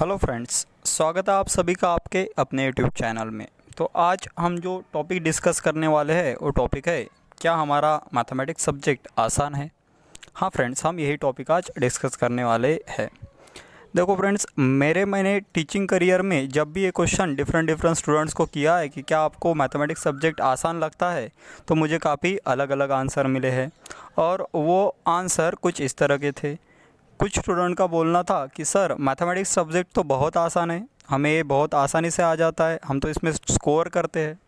Hello friends, स्वागत है आप सभी का आपके अपने यूट्यूब चैनल में। तो आज हम जो टॉपिक डिस्कस करने वाले हैं वो टॉपिक है, क्या हमारा मैथमेटिक्स सब्जेक्ट आसान है। हाँ फ्रेंड्स, हम यही टॉपिक आज डिस्कस करने वाले हैं। देखो फ्रेंड्स, मैंने टीचिंग करियर में जब भी ये क्वेश्चन डिफरेंट स्टूडेंट्स को किया है कि क्या आपको मैथमेटिक्स सब्जेक्ट आसान लगता है, तो मुझे काफ़ी अलग अलग आंसर मिले हैं। और वो आंसर कुछ इस तरह के थे। कुछ स्टूडेंट का बोलना था कि सर मैथमेटिक्स सब्जेक्ट तो बहुत आसान है, हमें ये बहुत आसानी से आ जाता है, हम तो इसमें स्कोर करते हैं।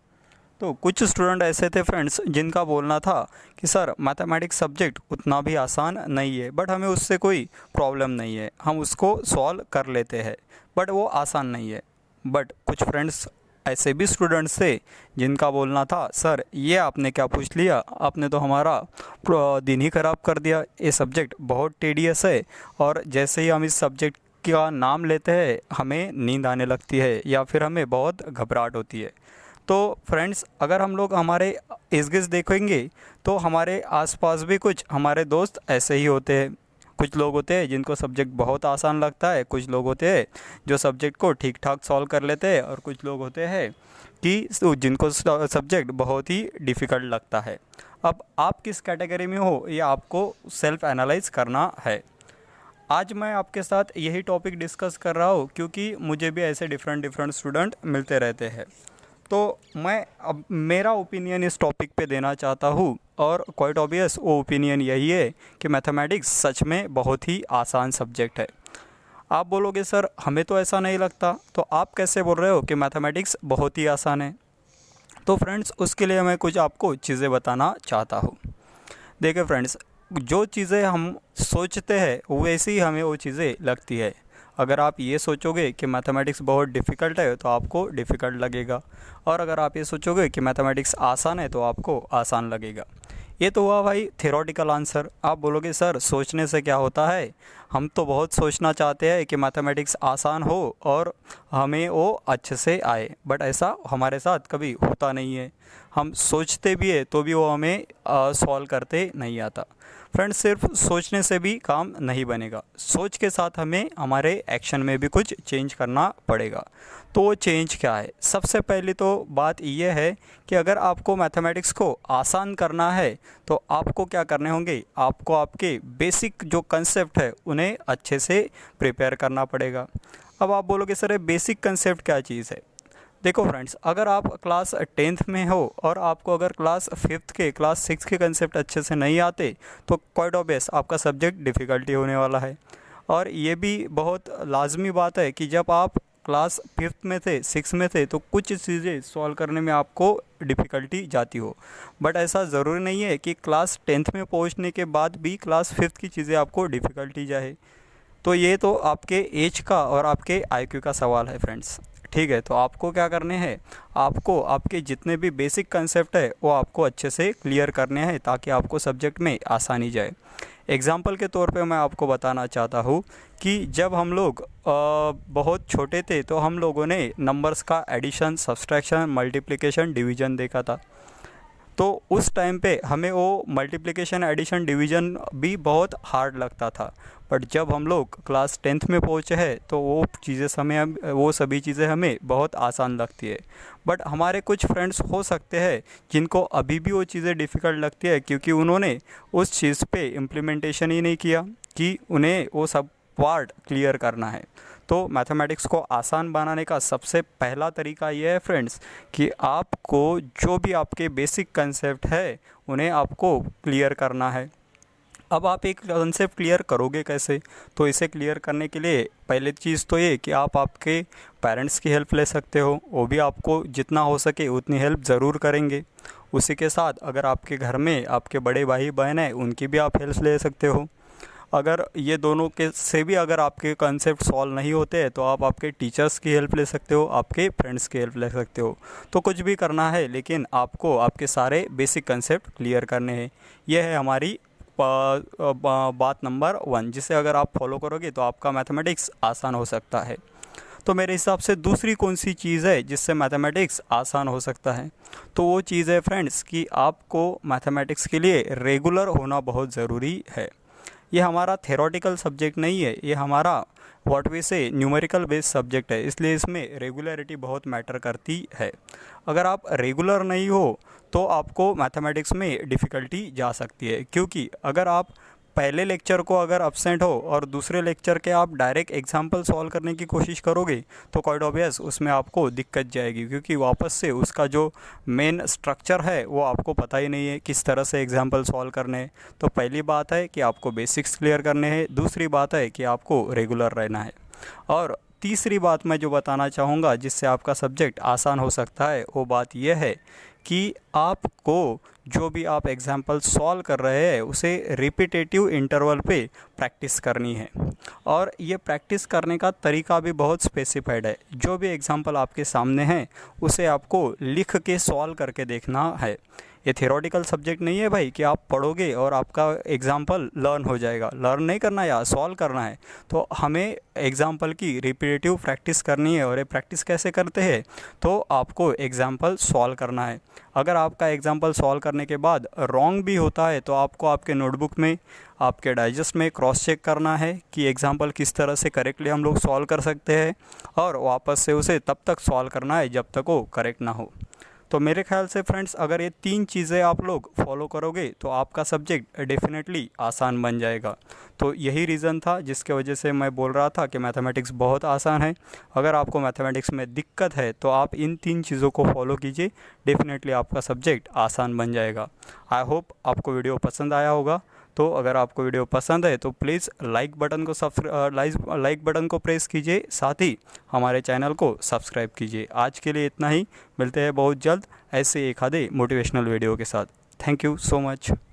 तो कुछ स्टूडेंट ऐसे थे फ्रेंड्स जिनका बोलना था कि सर मैथमेटिक्स सब्जेक्ट उतना भी आसान नहीं है, बट हमें उससे कोई प्रॉब्लम नहीं है, हम उसको सॉल्व कर लेते हैं, बट वो आसान नहीं है। बट कुछ फ्रेंड्स ऐसे भी स्टूडेंट्स थे जिनका बोलना था सर ये आपने क्या पूछ लिया, आपने तो हमारा दिन ही ख़राब कर दिया, ये सब्जेक्ट बहुत टेडियस है और जैसे ही हम इस सब्जेक्ट का नाम लेते हैं हमें नींद आने लगती है या फिर हमें बहुत घबराहट होती है। तो फ्रेंड्स, अगर हम लोग हमारे इर्द गिर्द देखेंगे तो हमारे आसपास भी कुछ हमारे दोस्त ऐसे ही होते हैं। कुछ लोग होते हैं जिनको सब्जेक्ट बहुत आसान लगता है, कुछ लोग होते हैं जो सब्जेक्ट को ठीक ठाक सॉल्व कर लेते हैं, और कुछ लोग होते हैं कि जिनको सब्जेक्ट बहुत ही डिफ़िकल्ट लगता है। अब आप किस कैटेगरी में हो ये आपको सेल्फ एनालाइज करना है। आज मैं आपके साथ यही टॉपिक डिस्कस कर रहा हूँ क्योंकि मुझे भी ऐसे डिफरेंट स्टूडेंट मिलते रहते हैं। तो मैं अब मेरा ओपिनियन इस टॉपिक पे देना चाहता हूँ, और क्वाइट ऑब्वियस वो ओपिनियन यही है कि मैथमेटिक्स सच में बहुत ही आसान सब्जेक्ट है। आप बोलोगे सर हमें तो ऐसा नहीं लगता, तो आप कैसे बोल रहे हो कि मैथमेटिक्स बहुत ही आसान है। तो फ्रेंड्स, उसके लिए मैं कुछ आपको चीज़ें बताना चाहता हूँ। देखिए फ्रेंड्स, जो चीज़ें हम सोचते हैं वैसे ही हमें वो चीज़ें लगती है। अगर आप ये सोचोगे कि मैथमेटिक्स बहुत डिफ़िकल्ट है तो आपको डिफ़िकल्ट लगेगा, और अगर आप ये सोचोगे कि मैथमेटिक्स आसान है तो आपको आसान लगेगा। ये तो हुआ भाई थ्योरेटिकल आंसर। आप बोलोगे सर सोचने से क्या होता है, हम तो बहुत सोचना चाहते हैं कि मैथमेटिक्स आसान हो और हमें वो अच्छे से आए, बट ऐसा हमारे साथ कभी होता नहीं है। हम सोचते भी है तो भी वो हमें सॉल्व करते नहीं आता। फ्रेंड्स, सिर्फ सोचने से भी काम नहीं बनेगा, सोच के साथ हमें हमारे एक्शन में भी कुछ चेंज करना पड़ेगा। तो वो चेंज क्या है? सबसे पहली तो बात ये है कि अगर आपको मैथमेटिक्स को आसान करना है तो आपको क्या करने होंगे, आपको आपके बेसिक जो कंसेप्ट है उन्हें अच्छे से प्रिपेयर करना पड़ेगा। अब आप बोलोगे सर ये बेसिक कंसेप्ट क्या चीज़ है? देखो फ्रेंड्स, अगर आप क्लास 10th में हो और आपको अगर क्लास 5th के क्लास 6 के कंसेप्ट अच्छे से नहीं आते तो क्वाइट ऑब्वियस आपका सब्जेक्ट डिफ़िकल्टी होने वाला है। और ये भी बहुत लाजमी बात है कि जब आप क्लास 5th में थे, 6 में थे, तो कुछ चीज़ें सॉल्व करने में आपको डिफ़िकल्टी जाती हो, बट ऐसा ज़रूरी नहीं है कि क्लास 10th में पहुंचने के बाद भी क्लास 5th की चीज़ें आपको डिफ़िकल्टी जाए। तो ये तो आपके एज का और आपके आईक्यू का सवाल है फ्रेंड्स। ठीक है, तो आपको क्या करने हैं, आपको आपके जितने भी बेसिक कंसेप्ट है वो आपको अच्छे से क्लियर करने हैं ताकि आपको सब्जेक्ट में आसानी जाए। एग्ज़ाम्पल के तौर पे मैं आपको बताना चाहता हूँ कि जब हम लोग बहुत छोटे थे तो हम लोगों ने नंबर्स का एडिशन, सब्सट्रैक्शन, मल्टीप्लिकेशन, डिवीज़न देखा था। तो उस टाइम पे हमें वो मल्टीप्लिकेशन, एडिशन, डिवीज़न भी बहुत हार्ड लगता था, बट जब हम लोग क्लास 10th में पहुँचे हैं तो वो सभी चीज़ें हमें बहुत आसान लगती है। बट हमारे कुछ फ्रेंड्स हो सकते हैं जिनको अभी भी वो चीज़ें डिफ़िकल्ट लगती है क्योंकि उन्होंने उस चीज़ पे इम्प्लीमेंटेशन ही नहीं किया कि उन्हें वो सब पार्ट क्लियर करना है। तो मैथमेटिक्स को आसान बनाने का सबसे पहला तरीका ये है फ्रेंड्स कि आपको जो भी आपके बेसिक कंसेप्ट है उन्हें आपको क्लियर करना है। अब आप एक कंसेप्ट क्लियर करोगे कैसे? तो इसे क्लियर करने के लिए पहले चीज़ तो ये कि आप आपके पेरेंट्स की हेल्प ले सकते हो, वो भी आपको जितना हो सके उतनी हेल्प ज़रूर करेंगे। उसी के साथ अगर आपके घर में आपके बड़े भाई बहन हैं उनकी भी आप हेल्प ले सकते हो। अगर ये दोनों के से भी अगर आपके कंसेप्ट सॉल्व नहीं होते हैं तो आप आपके टीचर्स की हेल्प ले सकते हो, आपके फ्रेंड्स की हेल्प ले सकते हो। तो कुछ भी करना है लेकिन आपको आपके सारे बेसिक कंसेप्ट क्लियर करने हैं। यह है हमारी बात नंबर 1, जिसे अगर आप फॉलो करोगे तो आपका मैथमेटिक्स आसान हो सकता है। तो मेरे हिसाब से दूसरी कौन सी चीज़ है जिससे मैथमेटिक्स आसान हो सकता है? तो वो चीज़ है फ्रेंड्स कि आपको मैथमेटिक्स के लिए रेगुलर होना बहुत ज़रूरी है। ये हमारा थ्योरेटिकल सब्जेक्ट नहीं है, ये हमारा व्हाट वी से न्यूमेरिकल बेस्ड सब्जेक्ट है, इसलिए इसमें रेगुलरिटी बहुत मैटर करती है। अगर आप रेगुलर नहीं हो तो आपको मैथमेटिक्स में डिफ़िकल्टी जा सकती है, क्योंकि अगर आप पहले लेक्चर को अगर अब्सेंट हो और दूसरे लेक्चर के आप डायरेक्ट एग्जाम्पल सॉल्व करने की कोशिश करोगे तो क्वाइट ऑब्वियस उसमें आपको दिक्कत जाएगी, क्योंकि वापस से उसका जो मेन स्ट्रक्चर है वो आपको पता ही नहीं है किस तरह से एग्जाम्पल सॉल्व करने हैं। तो पहली बात है कि आपको बेसिक्स क्लियर करने हैं, दूसरी बात है कि आपको रेगुलर रहना है, और तीसरी बात मैं जो बताना चाहूँगा जिससे आपका सब्जेक्ट आसान हो सकता है वो बात यह है कि आपको जो भी आप एग्जाम्पल सॉल्व कर रहे हैं उसे रिपीटेटिव इंटरवल पे प्रैक्टिस करनी है, और ये प्रैक्टिस करने का तरीका भी बहुत स्पेसिफाइड है। जो भी एग्जाम्पल आपके सामने है उसे आपको लिख के सॉल्व करके देखना है। ये थियोरेटिकल सब्जेक्ट नहीं है भाई कि आप पढ़ोगे और आपका एग्जाम्पल लर्न हो जाएगा। लर्न नहीं करना या सॉल्व करना है, तो हमें एग्जाम्पल की रिपीटेटिव प्रैक्टिस करनी है। और ये प्रैक्टिस कैसे करते हैं, तो आपको एग्जाम्पल सॉल्व करना है। अगर आपका एग्जाम्पल सॉल्व करने के बाद रॉन्ग भी होता है तो आपको आपके नोटबुक में, आपके डाइजेस्ट में क्रॉस चेक करना है कि एग्जाम्पल किस तरह से करेक्टली हम लोग सॉल्व कर सकते हैं, और वापस से उसे तब तक सॉल्व करना है जब तक वो करेक्ट ना हो। तो मेरे ख्याल से फ्रेंड्स, अगर ये 3 चीज़ें आप लोग फॉलो करोगे तो आपका सब्जेक्ट डेफिनेटली आसान बन जाएगा। तो यही रीज़न था जिसके वजह से मैं बोल रहा था कि मैथमेटिक्स बहुत आसान है। अगर आपको मैथमेटिक्स में दिक्कत है तो आप इन 3 चीज़ों को फॉलो कीजिए, डेफिनेटली आपका सब्जेक्ट आसान बन जाएगा। आई होप आपको वीडियो पसंद आया होगा। तो अगर आपको वीडियो पसंद है तो प्लीज़ लाइक बटन को प्रेस कीजिए, साथ ही हमारे चैनल को सब्सक्राइब कीजिए। आज के लिए इतना ही, मिलते हैं बहुत जल्द ऐसे एक आधे मोटिवेशनल वीडियो के साथ। Thank you so much.